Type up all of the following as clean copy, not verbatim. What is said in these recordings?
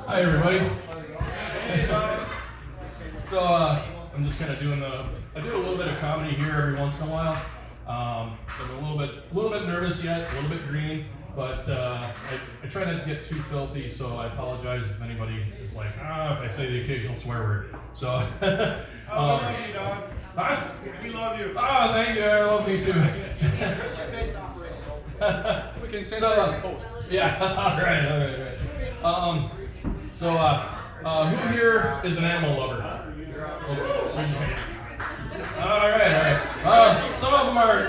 Hi, everybody. So, I'm just kind of doing I do a little bit of comedy here every once in a while. So I'm a little bit nervous yet, a little bit green, but I try not to get too filthy. So I apologize if anybody is like, if I say the occasional swear word. So, I love you, dog. huh? We love you. Thank you. I love you too. Christian-based operation. We can send So, you a post. yeah, all right. Who here is an animal lover? All right.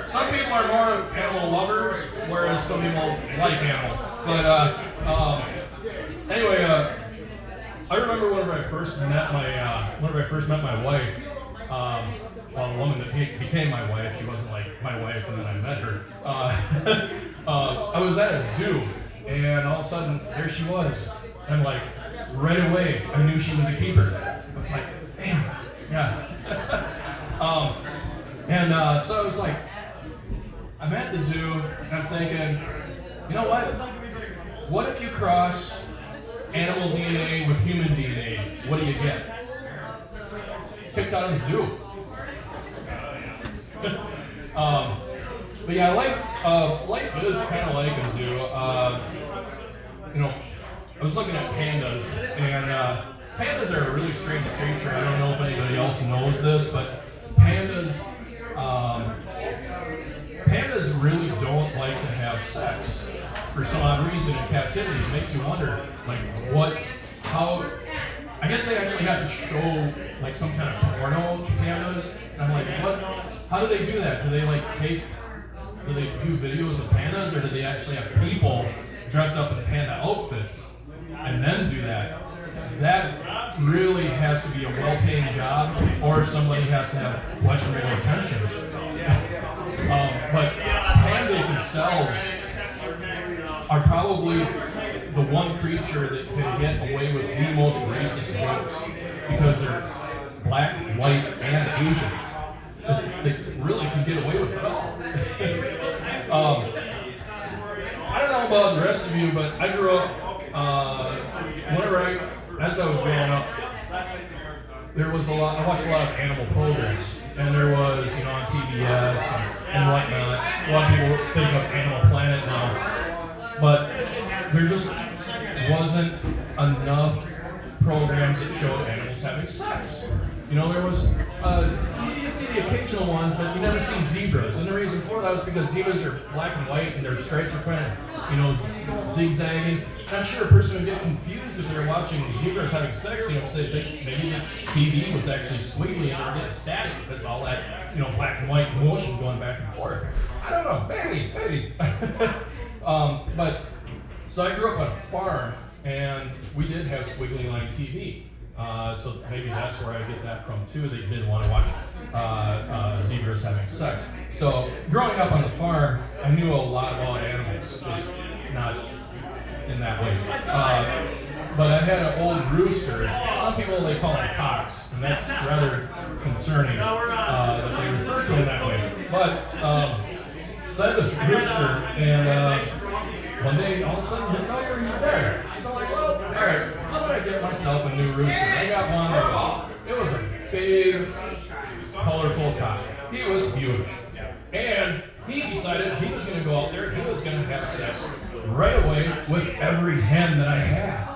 Some people are more animal lovers, whereas some people like animals. But anyway, I remember whenever I first met my wife. The woman that became my wife, she wasn't like my wife, and then I met her. I was at a zoo, and all of a sudden, there she was. And like, right away, I knew she was a keeper. I was like, damn, yeah. So I was like, I'm at the zoo, and I'm thinking, you know what? What if you cross animal DNA with human DNA? What do you get? Kicked out of the zoo. But yeah, life is kind of like a zoo. I was looking at pandas, and pandas are a really strange creature. I don't know if anybody else knows this, but pandas really don't like to have sex for some odd reason in captivity. It makes you wonder, how. I guess they actually have to show like some kind of porno to pandas. And I'm like, what? How do they do that? Do they do videos of pandas, or do they actually have people dressed up in panda outfits and then do that? That really has to be a well-paying job, or somebody has to have questionable intentions. But pandas themselves are probably the one creature that can get away with the most racist jokes because they're black, white, and Asian. They really can get away with it all. I don't know about the rest of you, but I grew up, as I was growing up, I watched a lot of animal programs, and there was, on PBS and whatnot. A lot of people think of Animal Planet now, but there just wasn't enough programs that showed animals having sex. There was, you'd see the occasional ones, but you never see zebras. And the reason for that was because zebras are black and white, and their stripes are kind of, zigzagging. And I'm sure a person would get confused if they were watching zebras having sex, say maybe the TV was actually squiggly and they were getting static because all that, black and white motion going back and forth. I don't know, maybe. So I grew up on a farm, and we did have squiggly line TV. So maybe that's where I get that from too. They did want to watch zebras having sex. So growing up on the farm, I knew a lot about animals, just not in that way. But I had an old rooster. Some people, they call them cocks, and that's rather concerning that they refer to him that way. But so I had this rooster, and one day, all of a sudden, he's there. So I'm like, well, all right, I'm going to get myself a new rooster. I got one. It was a big, colorful cock. He was huge. And he decided he was going to go out there and he was going to have sex right away with every hen that I had.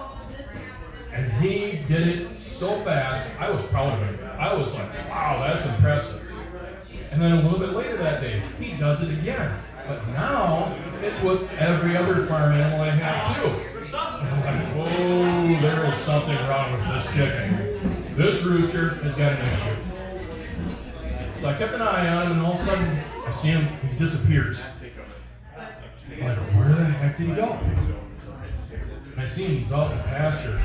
And he did it so fast, I was proud of him. I was like, wow, that's impressive. And then a little bit later that day, he does it again. But now, it's with every other farm animal I have too. And I'm like, whoa, there is something wrong with this chicken. This rooster has got an issue. So I kept an eye on him, and all of a sudden, I see him, he disappears. I'm like, where the heck did he go? And I see him, he's out in the pasture,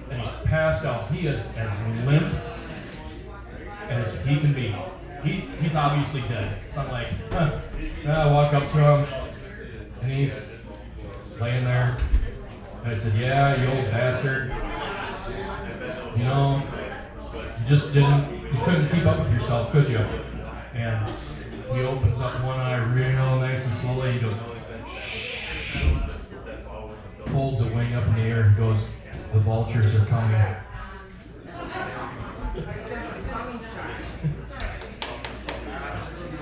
and he's passed out. He is as limp as he can be. He's obviously dead. So I'm like, And I walk up to him, and he's laying there. And I said, yeah, you old bastard. You couldn't keep up with yourself, could you? And he opens up one eye real nice and slowly. He goes, shh. Holds a wing up in the air and goes, The vultures are coming.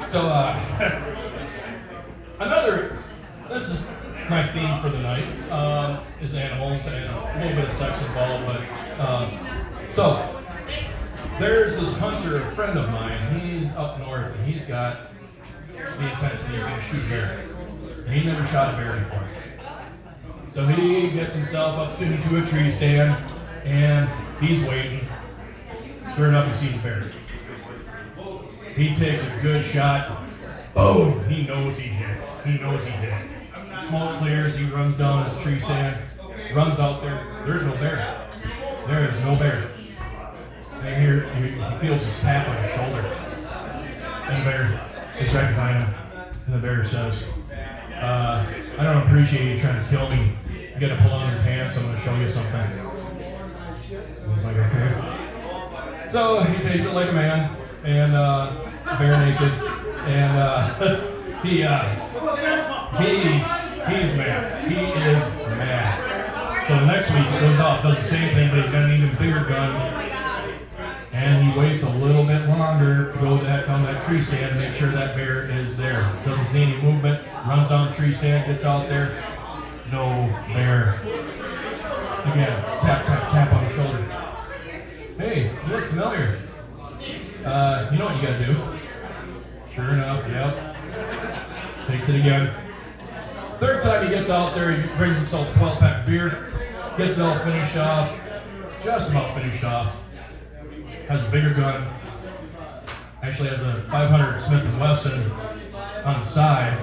So, this is my theme for the night, is animals and a little bit of sex involved, but, so, there's this hunter, a friend of mine, he's up north and he's got the intention he's gonna shoot a bear. And he never shot a bear before. So he gets himself up into a tree stand and he's waiting. Sure enough, he sees a bear. He takes a good shot. Boom! He knows he hit it. He knows he hit it. Smoke clears, he runs down his tree stand, runs out there. There's no bear. There is no bear. And here he feels his tap on his shoulder. And the bear is right behind him. And the bear says, I don't appreciate you trying to kill me. You gotta pull on your pants, I'm gonna show you something. And he's like, okay. So he takes it like a man, and bare naked, and he's mad. He is mad. So the next week he goes off, does the same thing, but he's got an even bigger gun. And he waits a little bit longer to go on that tree stand and make sure that bear is there. Doesn't see any movement, runs down the tree stand, gets out there, no bear. Again, tap, tap, tap on the shoulder. Hey, you look familiar. You know what you gotta do. Sure enough, yep. Takes it again. Third time he gets out there, he brings himself a 12-pack of beer, gets it all finished off, just about finished off. Has a bigger gun, actually has a 500 Smith & Wesson on the side,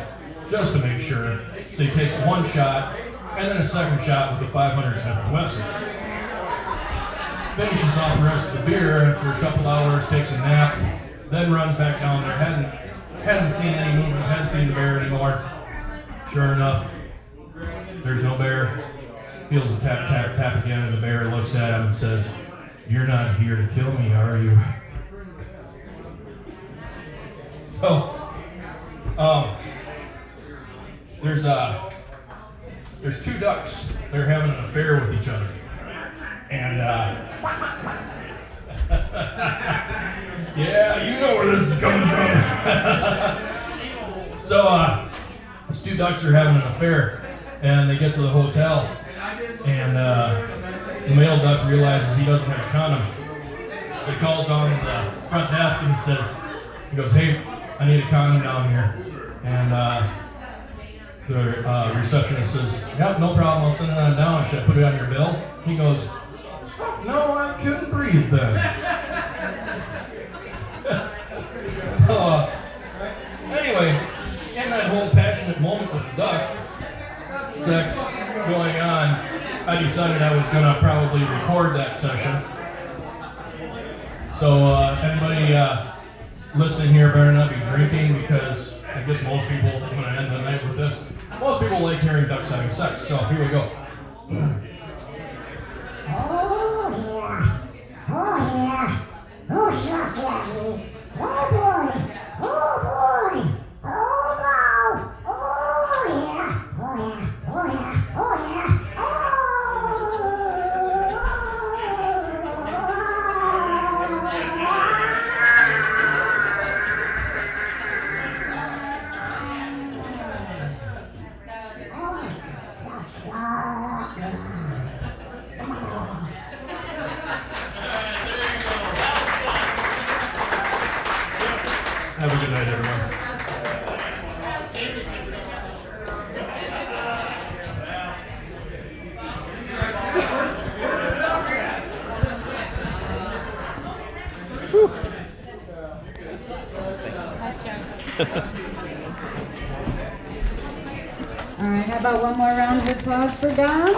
just to make sure. So he takes one shot, and then a second shot with the 500 Smith & Wesson. Finishes off the rest of the beer after a couple hours, takes a nap, then runs back down there. Hadn't seen any movement, hadn't seen the bear anymore. Sure enough, there's no bear. Feels a tap, tap, tap again, and the bear looks at him and says, "You're not here to kill me, are you?" So, there's two ducks. They're having an affair with each other, and yeah, you know where this is coming from. So, these two ducks are having an affair, and they get to the hotel, and the male duck realizes he doesn't have a condom. So he calls on the front desk and he goes, "Hey, I need a condom down here." And the receptionist says, "Yep, no problem, I'll send it on down. Should I put it on your bill?" He goes, "No, I couldn't breathe then." So, anyway, in that whole passionate moment with the duck, sex going on, I decided I was gonna probably record that session. So anybody listening here better not be drinking, because I guess most people, I'm gonna end the night with this, most people like hearing ducks having sex. So here we go. Oh yeah, oh yeah, oh shuck, Daddy, oh boy, oh boy, oh no, oh yeah, oh yeah, oh yeah, oh yeah, Have a good night, everyone. All right, how about one more round of applause for Don?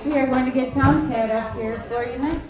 We are going to get Tomcat up here for you next.